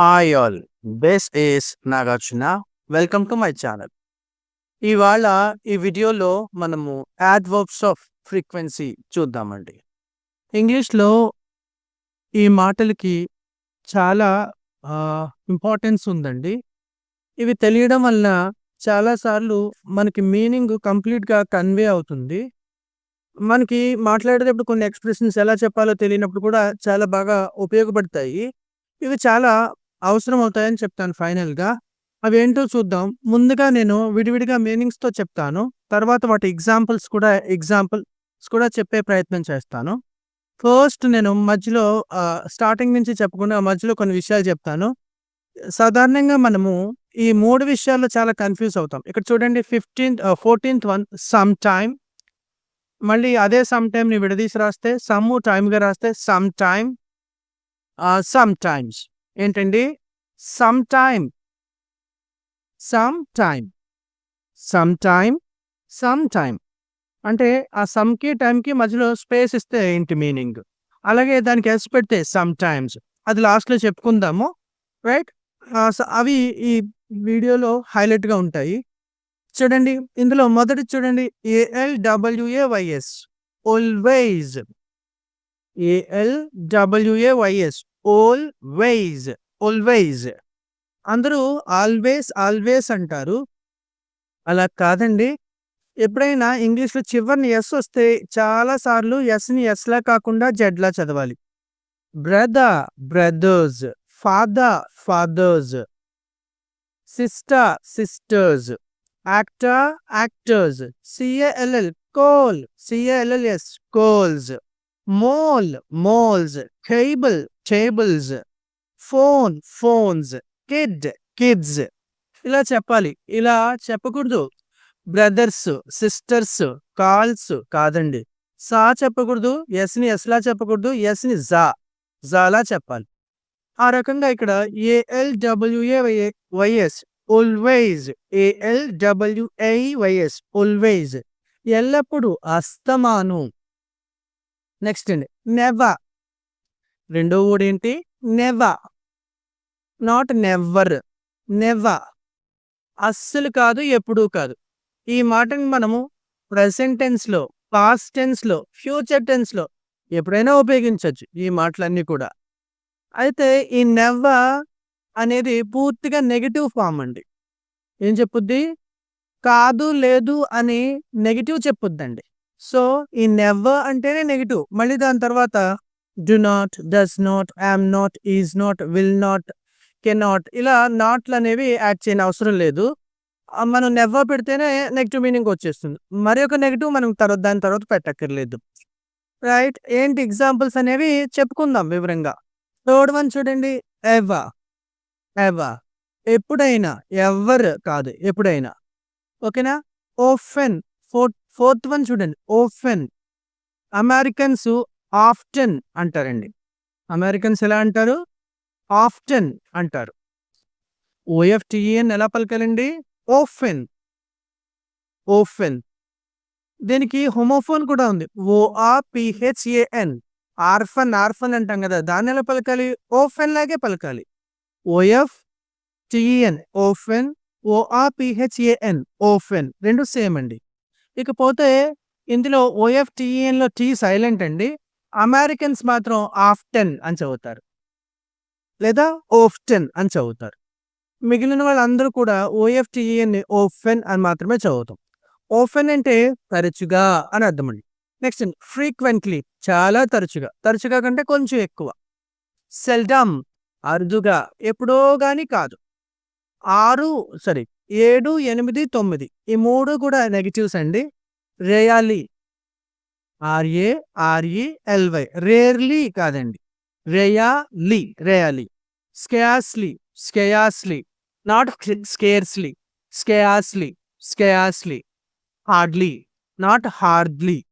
Hi all, this is Nagarjuna. Welcome to my channel. ఇవాళ ఈ వీడియోలో మనము యాడ్వర్బ్స్ ఆఫ్ ఫ్రీక్వెన్సీ చూద్దామండి. ఇంగ్లీష్లో ఈ మాటలకి చాలా ఇంపార్టెన్స్ ఉందండి. ఇవి తెలియడం వలన చాలాసార్లు మనకి మీనింగ్ కంప్లీట్గా కన్వే అవుతుంది. మనకి మాట్లాడేటప్పుడు కొన్ని ఎక్స్ప్రెషన్స్ ఎలా చెప్పాలో తెలియనప్పుడు కూడా చాలా బాగా ఉపయోగపడతాయి. ఇవి చాలా అవసరం అవుతాయని చెప్తాను ఫైనల్‌గా. అవేంటో చూద్దాం. ముందుగా నేను విడివిడిగా మీనింగ్స్‌తో చెప్తాను. తర్వాత వాటి ఎగ్జాంపుల్స్ కూడా చెప్పే ప్రయత్నం చేస్తాను. ఫస్ట్ నేను మధ్యలో స్టార్టింగ్ నుంచి చెప్పకుండా మధ్యలో కొన్ని విషయాలు చెప్తాను. సాధారణంగా మనము ఈ 3 విషయాల్లో చాలా కన్‌ఫ్యూజ్ అవుతాం. ఇక్కడ చూడండి 14th వన్ సమ్ టైమ్. మళ్ళీ అదే సమ్ టైమ్‌ని విడదీసి రాస్తే టైమ్‌గా రాస్తే సమ్ టైమ్. సమ్ టైమ్స్ ఏంటండి? Some time, sometime, sometime, some time అంటే ఆ సమ్‌కి, టైమ్‌కి మధ్యలో స్పేస్ ఇస్తే ఏంటి మీనింగ్? అలాగే దానికి ఎస్ పెడితే సమ్ టైమ్స్. అది లాస్ట్‌లో చెప్పుకుందాము. రైట్? అవి ఈ వీడియోలో హైలైట్‌గా ఉంటాయి. చూడండి, ఇందులో మొదటిది చూడండి. A L W A Y S always. A L W A Y S always, always. అందరూ ఆల్వేస్ అంటారు. అలా కాదండి. ఎప్పుడైనా ఇంగ్లీష్‌లో చివరన ఎస్ వస్తే చాలా సార్లు ఎస్‌ని ఎస్‌లా కాకుండా జెడ్‌లా చదవాలి. Brother, brothers. Father, fathers. Sister, sisters. Actor, actors. C A L L call, C A L L S calls. Mole, moles. Table, tables. Phone, phones. Kid, kids. ఇలా చెప్పాలి. ఇలా చెప్పకూడదు. బ్రదర్స్, సిస్టర్స్, కాల్స్ కాదండి. చెప్పకూడదు. ఎస్‌ని ఎస్‌లా చెప్పకూడదు. ఎస్‌ని జాలా చెప్పాలి. ఆ రకంగా ఇక్కడ ఏఎల్‌డబ్ల్యూఏవైఎస్ ఆల్వేస్, ఏఎల్‌డబ్ల్యూఏవైఎస్ ఆల్వేస్ ఎల్లప్పుడూ, అస్తమాను. నెక్స్ట్ అండి నెవర్. రెండో వర్డ్ ఏంటి? నెవర్. Not never, never. అస్సలు కాదు, ఎప్పుడూ కాదు. ఈ మాటని మనము ప్రెజెంట్ టెన్స్‌లో, పాస్ట్ టెన్స్‌లో, ఫ్యూచర్ టెన్స్‌లో ఎప్పుడైనా ఉపయోగించొచ్చు ఈ మాటలన్నీ కూడా. అయితే ఈ నెవర్ అనేది పూర్తిగా నెగెటివ్ ఫార్మ్ అండి. ఏం చెప్పుద్ది? కాదు, లేదు అని నెగెటివ్ చెప్పుద్దండి. సో, ఈ నెవర్ అంటేనే నెగెటివ్. మళ్ళీ దాని తర్వాత do not, does not, am not, is not, will not, cannot ఇలా నాట్‌లనేవి యాడ్ చేయని అవసరం లేదు. మనం నెవర్ పెడితేనే నెగెటివ్ మీనింగ్ వచ్చేస్తుంది. మరి ఒక నెగెటివ్ మనం దాని తర్వాత పెట్టక్కర్లేదు. రైట్? ఏంటి ఎగ్జాంపుల్స్ అనేవి చెప్పుకుందాం వివరంగా. థర్డ్ వన్ చూడండి. Ever, ever. ఎప్పుడైనా. ఎవర్ కాదు, ఎప్పుడైనా. ఓకేనా? ఓఫెన్. ఫోర్త్ వన్ చూడండి. ఓఫెన్. అమెరికన్స్ ఆఫ్టెన్ అంటారండి. అమెరికన్స్ ఎలా అంటారు? ఆఫ్టెన్ అంటారు. ఓఎఫ్‌టిఈఎన్ ఎలా పలకాలండి? ఓఫెన్, ఓఫెన్. దీనికి హోమోఫోన్ కూడా ఉంది. ఓఆర్‌పిహెచ్ఏఎన్. ఆర్ఫన్, ఆర్ఫన్ అంటాం కదా! దాన్ని ఎలా పలకాలి? ఓఫెన్ లాగే పలకాలి. ఓఎఫ్‌టిఈఎన్ ఓఫెన్, ఓఆర్‌పిహెచ్ఏఎన్ ఓఫెన్ 2 సేమ్ అండి. ఇకపోతే ఇందులో ఓఎఫ్‌టిఈఎన్‌లో టీ సైలెంట్ అండి. అమెరికన్స్ మాత్రం ఆఫ్టెన్ అని చదువుతారు. లేదా ఓఫ్టెన్ అని చదువుతారు. మిగిలిన వాళ్ళందరూ కూడా ఓఎఫ్‌టిఈఎన్‌ని ఓఫెన్ అని మాత్రమే చదువుతాం. ఓఫెన్ అంటే తరచుగా అని అర్థమండి. నెక్స్ట్ ఫ్రీక్వెంట్‌లీ చాలా తరచుగా. తరచుగా కంటే కొంచెం ఎక్కువ. సెల్డమ్ అరుదుగా, ఎప్పుడో గాని కాదు. 7, 8, 9 ఈ 3 కూడా నెగెటివ్స్ అండి. రేయాలి, ఆర్ఏఆర్ఈఎల్‌వై రేర్‌లీ కాదండి. Rarely, rarely. Scarcely, scarcely. Not scarcely, scarcely, scarcely. Hardly, not hardly,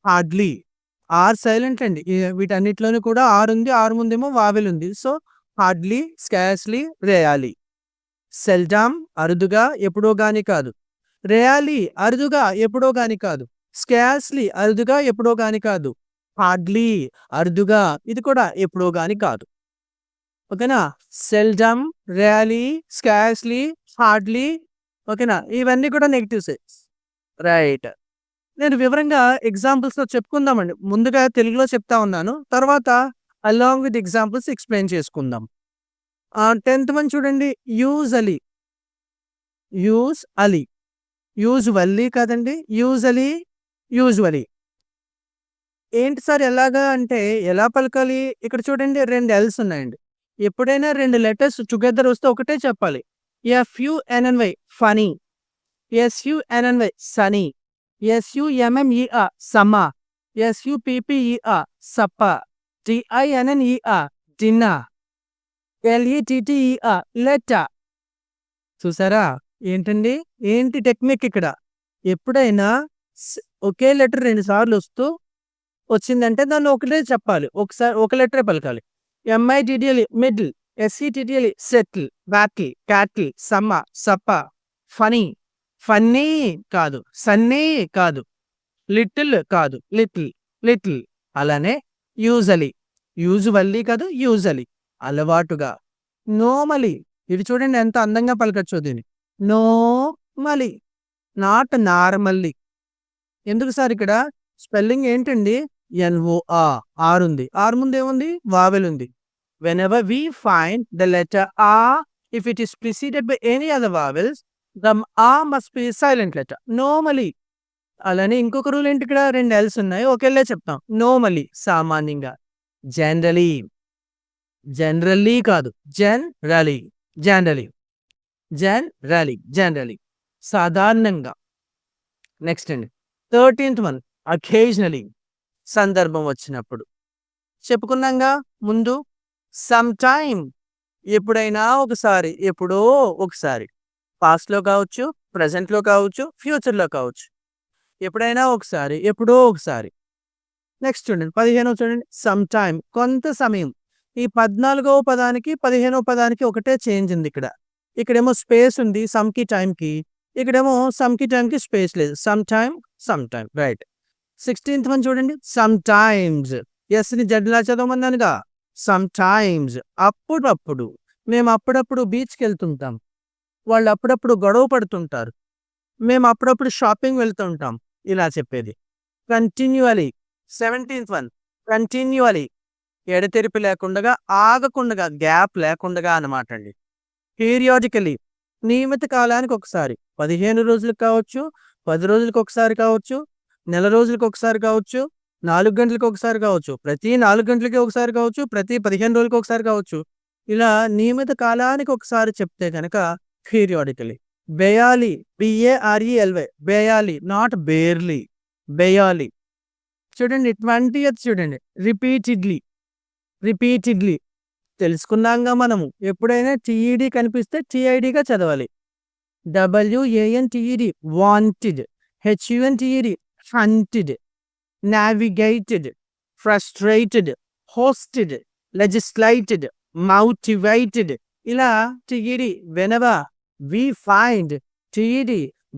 hardly. R silent అండి. వీటన్నిటిలోనూ కూడా ఆర్ ఉంది. ఆర్ ముందేమో వావెల్ ఉంది. So, hardly, scarcely, rarely. Seldom అరుదుగా, ఎప్పుడో గాని కాదు. రేయాలి అరుదుగా, ఎప్పుడో గాని కాదు. స్కార్స్‌లీ అరుదుగా, ఎప్పుడో గాని కాదు. హార్డ్‌లీ అరుదుగా, ఇది కూడా ఎప్పుడో గాని కాదు. ఓకేనా. Seldom, rarely, scarcely, hardly. ఓకేనా, ఇవన్నీ కూడా నెగిటివ్సే. రైట్. నేను వివరంగా ఎగ్జాంపుల్స్తో చెప్పుకుందామండి. ముందుగా తెలుగులో చెప్తా ఉన్నాను, తర్వాత అలాంగ్ విత్ ఎగ్జాంపుల్స్ ఎక్స్ప్లెయిన్ చేసుకుందాం. 10th వన్ చూడండి. యూజలీ, యూజ్ అలీ, యూజువల్లీ కాదండి, యూజలీ, యూజువలీ. ఏంటి సార్ ఎలాగా అంటే ఎలా పలకాలి? ఇక్కడ చూడండి 2 ఎల్స్ ఉన్నాయండి. ఎప్పుడైనా 2 లెటర్స్ టుగెదర్ వస్తే ఒకటే చెప్పాలి. FUNNY funny, SUNNY Sunny, SUMMER సమ, SUPPER సప్ప, DINNER డిన్న, LETTER లెట్ట. చూసారా ఏంటండి? ఏంటి టెక్నిక్ ఇక్కడ? ఎప్పుడైనా ఒకే లెటర్ 2 సార్లు వచ్చిందంటే దాన్ని ఒకటే చెప్పాలి. ఒకసారి ఒక లెటరే పలకాలి. MIDDLE middle, SETTLE settle, battle, cattle, summer, supper, funny, funny కాదు, సన్నీ కాదు, లిటిల్ కాదు, లిటిల్, లిటిల్. అలానే యూజలీ, యూజువల్లీ కాదు, యూజలీ, అలవాటుగా. నోమలీ, ఇది చూడండి ఎంత అందంగా పలకచ్చు దీన్ని. నోమలీ, నాట్ నార్మల్లీ. ఎందుకు సార్ ఇక్కడ స్పెల్లింగ్ ఏంటండి? NOR ఉంది. ఆర్ ముందు ఏముంది? వావెల్ ఉంది. Whenever we find the letter R, if it is preceded by any other vowels, the R must be a silent letter. Normally. అలానే ఇంకొక రూల్ ఏంటి? ఇక్కడ 2 ఎల్స్ ఉన్నాయి, ఒకేలా చెప్తాం. నోమలీ సామాన్యంగా. జనరలీ, జనరల్లీ కాదు, జనరలీ, జనరలీ, జనరలీ, జనరలీ, సాధారణంగా. నెక్స్ట్ అండి 13th వన్. అకేజనలీ, సందర్భం వచ్చినప్పుడు. చెప్పుకున్నాగా ముందు. సమ్ టైమ్, ఎప్పుడైనా ఒకసారి, ఎప్పుడో ఒకసారి. పాస్ట్లో కావచ్చు, ప్రజెంట్లో కావచ్చు, ఫ్యూచర్లో కావచ్చు. ఎప్పుడైనా ఒకసారి, ఎప్పుడో ఒకసారి. నెక్స్ట్ చూడండి 15వ చూడండి. సమ్ టైమ్, కొంత సమయం. ఈ 14వ పదానికి 15వ పదానికి ఒకటే చేంజ్ ఉంది ఇక్కడ. ఇక్కడేమో స్పేస్ ఉంది సమ్కి టైంకి, ఇక్కడేమో సమ్కి టైంకి స్పేస్ లేదు. Sometime, sometime. Right. 16th one చూడండి. సమ్ టైమ్స్, ఎస్ని జడ్లా చదవమన్నానుగా. సమ్ టైమ్స్, అప్పుడప్పుడు. మేము అప్పుడప్పుడు బీచ్కి వెళ్తుంటాం, వాళ్ళు అప్పుడప్పుడు గొడవ పడుతుంటారు, మేము అప్పుడప్పుడు షాపింగ్ వెళ్తుంటాం, ఇలా చెప్పేది. కంటిన్యూઅలీ, 17th వన్. కంటిన్యూఅలీ, ఎడతెరిపి లేకుండా, ఆగకుండా, గ్యాప్ లేకుండా అనమాట అండి. పీరియాడికలీ, నియమిత కాలానికి ఒకసారి. 15 రోజులకు కావచ్చు, 10 రోజులకు ఒకసారి కావచ్చు, నెల రోజులకు ఒకసారి కావచ్చు, 4 గంటలకు ఒకసారి కావచ్చు, ప్రతి 4 గంటలకి ఒకసారి కావచ్చు, ప్రతి 15 రోజులకు ఒకసారి కావచ్చు. ఇలా నియమిత కాలానికి ఒకసారి చెప్తే కనుక periodically. Barely, BARELY, barely, not barely, barely. చూడండి 20th చూడండి. Repeatedly, repeatedly. తెలుసుకున్నాంగా మనము. ఎప్పుడైనా TED కనిపిస్తే TIDగా చదవాలి. WANTED wanted, HUNTED hunted, navigated, frustrated, hosted, legislated, motivated. ఇలా TED. Whenever we find TED,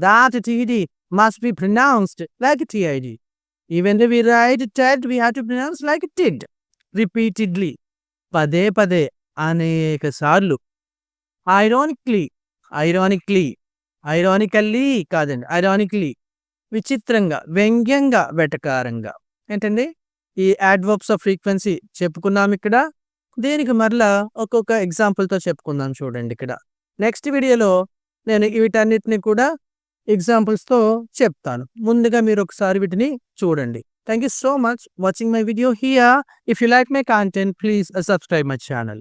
that TED must be pronounced like TID. Even if we write TED, we have to pronounce like TID. Repeatedly, పదే పదే, అనేక సార్లు. ఐరానిక్లీ, ఐరానిక్లీ, ironically కాదండి, ఐరానిక్లీ, విచిత్రంగా, వ్యంగ్యంగా, వెటకారంగా. ఏంటండి? ఈ యాడ్వర్బ్స్ ఆఫ్ ఫ్రీక్వెన్సీ చెప్పుకున్నాం ఇక్కడ. దీనికి మరలా ఒక్కొక్క ఎగ్జాంపుల్తో చెప్పుకుందాం. చూడండి ఇక్కడ నెక్స్ట్ వీడియోలో నేను వీటన్నిటిని కూడా ఎగ్జాంపుల్స్తో చెప్తాను. ముందుగా మీరు ఒకసారి వీటిని చూడండి. Thank you so much watching my video here. If you like my content, please subscribe my channel.